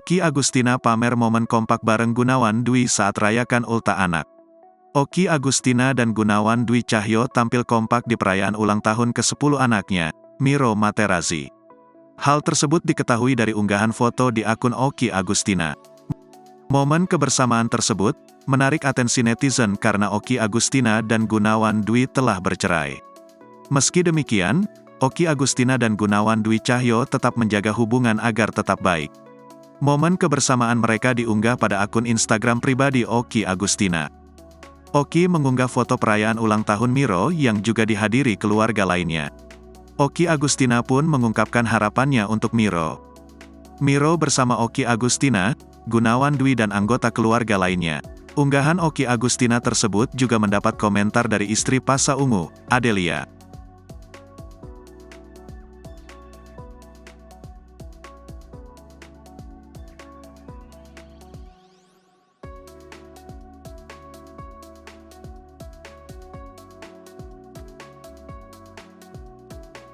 Okky Agustina pamer momen kompak bareng Gunawan Dwi saat rayakan ulta anak. Okky Agustina dan Gunawan Dwi Cahyo tampil kompak di perayaan ulang tahun ke-10 anaknya, Miro Materazzi. Hal tersebut diketahui dari unggahan foto di akun Okky Agustina. Momen kebersamaan tersebut menarik atensi netizen karena Okky Agustina dan Gunawan Dwi telah bercerai. Meski demikian, Okky Agustina dan Gunawan Dwi Cahyo tetap menjaga hubungan agar tetap baik. Momen kebersamaan mereka diunggah pada akun Instagram pribadi Okky Agustina. Okky mengunggah foto perayaan ulang tahun Miro yang juga dihadiri keluarga lainnya. Okky Agustina pun mengungkapkan harapannya untuk Miro. Miro bersama Okky Agustina, Gunawan Dwi dan anggota keluarga lainnya. Unggahan Okky Agustina tersebut juga mendapat komentar dari istri Pasha Ungu, Adelia.